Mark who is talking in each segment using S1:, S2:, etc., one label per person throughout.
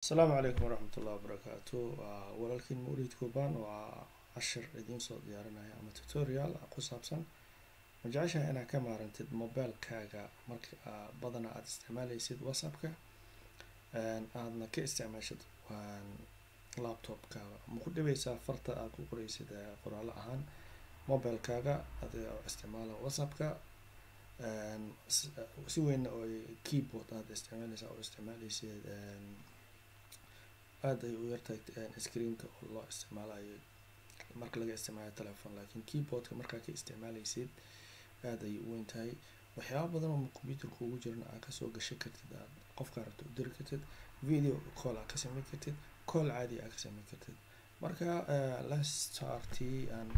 S1: السلام عليكم ورحمة الله وبركاته. ولكن مولد كوبان وعشر إدين صوت ديارنا أما توتوريال ku saabsan ma jeceshahay inaad ka maarantid mobilkaaga marka badana aad isticmaalaysid whatsappka aadna ka isticmaashid laptopkaaga ma ku dhibaysaa farta aad ku qoraysid qoraalo ahaan mobilkaaga adiga oo isticmaala whatsappka si weyn oo keyboard aad isticmaalaysaa oo isticmaalaysid aad ay u yartahay screenka oo loo isticmaalayo marka laga isticmaalayo telephone laakiin keyboardka markaa ka isticmaalaysid aad ay u weyn tahay waxyaabo badan oo computerka ugu jirna aad kasoo gashan kartid aad qofka rabto u diri kartid video call aad ka samayn kartid call caadi aad ka samayn kartid marka let's start and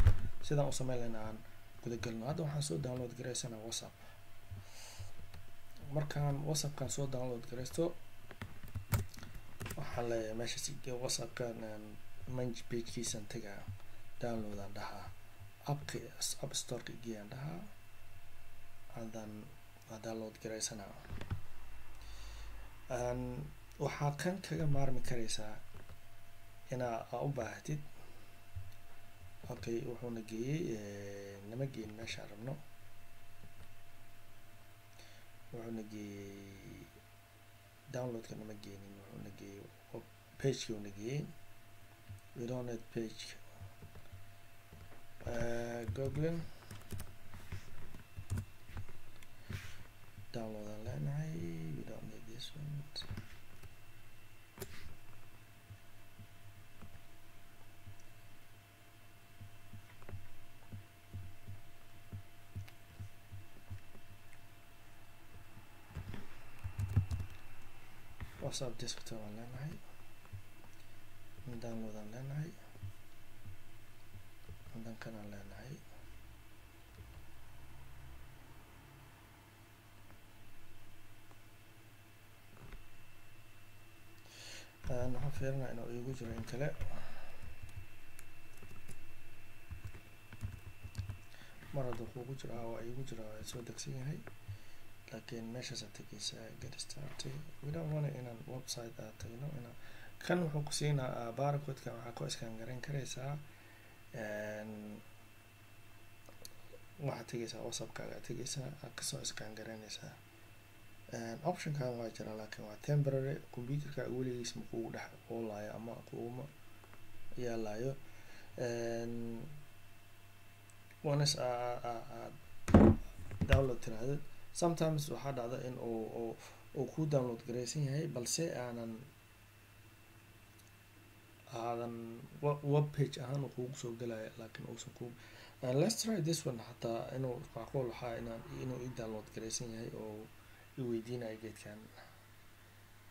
S1: sidaan u samayn lahayn aan guda galno hadda waxaan soo download garaysanaa whatsapp markaan whatsappkan soo download garaysto waxaan leeyahay meesha si whatsappkan manage pagekiisan tagaa download aan dhahaa app store-ka geeyaan dhahaa haddaan download garaysanaa waxaad kan kaga maarmi karaysaa inaa u baahatid okay wuxuuna geeyey nama geeyin meeshaan rabno wuxuuna geeyey downloadka nama geenin wuxuuna geeyey pageka una geeyey we don't need page googling download aan leenahay we don't need this one WhatsApp desktop aan leenahay download aan leenahay dankan aan leenahay waxaan fiirinaa inuu iigu jiro in kale mar hadduu kuugu jiro waa iigu jiro waa soo degsan yahay laakiin meeshaas aad tegaysaa get started we don't want inaan website aad tagno inaan kan wuxuu ku siinaa barcode-ka waxaa ku iskaan garan karaysaa waxaad tegaysaa whatsappkaaga aad tegaysaa aad kasoo iskaan garanaysaa optionkan waa jira laakiin waa temporary computerka weligiis ma kugu dhex oolaayo ama kuuma yaalayo once aad download tiraahdo sometimes waxaa dhacda in uu ku download garaysan yahay balse aadan web page ahaan kuugu soo galaya laakiin uusan ku let's try this one hataa inuu macquul waxaa inuu i download garaysan yahay oo i weydiinayo geedkan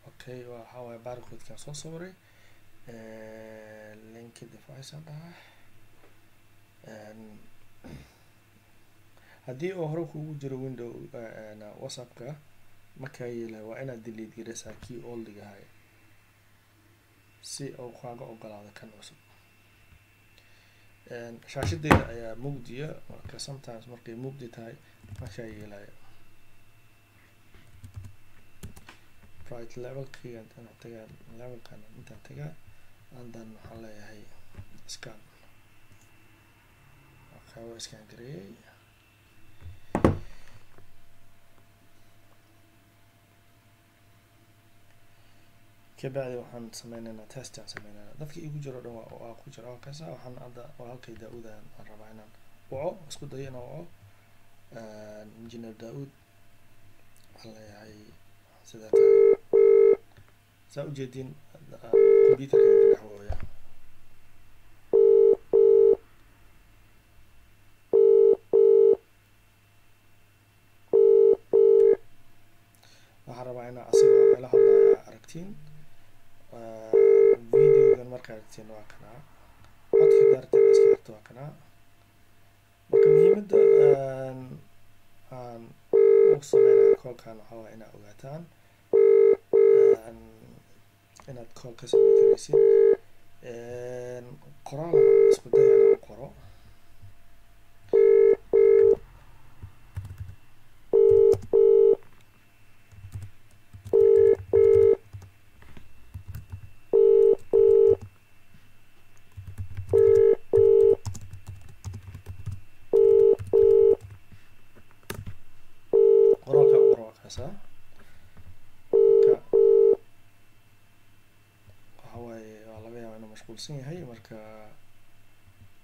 S1: okay waxaa waaye barcode-kan soo sawiray link device aan dhahaa haddii oo hore kuugu jiro window whatsappka markaa yeelay waa inaad delete garaysaa kii oldigahay si uu kaaga ogolaado kan cusub shaashadeeda ayaa mugdiya marka sometimes markay mugdi tahay markaa yeelayo bright levelkii intaan tagaa levelkan intaan tagaa andan waxaan leeyahay scan okay waa scan gareeyay kabacdi waxaan sameynaynaa test aan sameynaynaa dadka igu jiro dhan waa ku jira kasa waxaan hadda halkay Daawud aan rabaa inaan waco isku dayo inaan waco engineer Daawud waxaan leeyahay sidaa tahay saa ujeedin computerka ka dhex wooya waxaan rabaa inaan asigoo ila hadlaya aragtiin videogan markaa aragtiin waa kanaa codka daartan iska xigto waa kanaa marka muhiimadda aan u sameynayo callkan waxaa waa inaad ogaataan inaad call ka samayn karaysid qoraal isku daya inaan u qoro mashquulsan yahay marka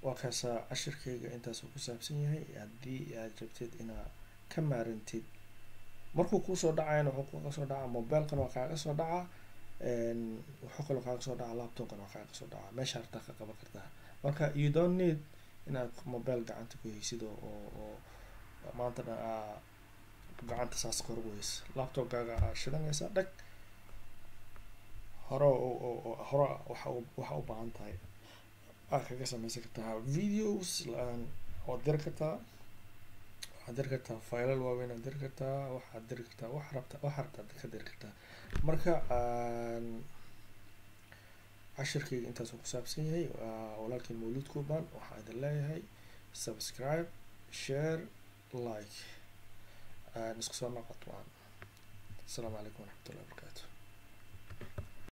S1: waa kaasa cashirkayga intaas uu ku saabsan yahay. haddii aad rabtid inaad ka maarantid markuu kusoo dhacayana wuxuu kaga soo dhacaa mobilekan waa kaaga soo dhacaa wuxuu kaloo kaaga soo dhacaa laptopkan waa kaaga soo dhacaa meesha hartaa ka qaban kartaa. marka you don't need inaad mobile gacanta ku haysid oo maanta dhan gacanta saas kor ugu haysa. laptopkaaga aa shidanaysaa dhag hore waxa u baahan tahay aad kaga samaysan kartaa videos waad diri kartaa, waxaad diri kartaa faylal waaweyn aad diri kartaa, waxaad diri kartaa wax rabta ka diri kartaa. marka cashirkayga intaas uu ku saabsan yahay. walaalkii Mawlid Kuban waxaa idin leeyahay subscribe, share, like isku soo noqod waan. Assalaamu calaykum waraxmatullahi wabarakaatu.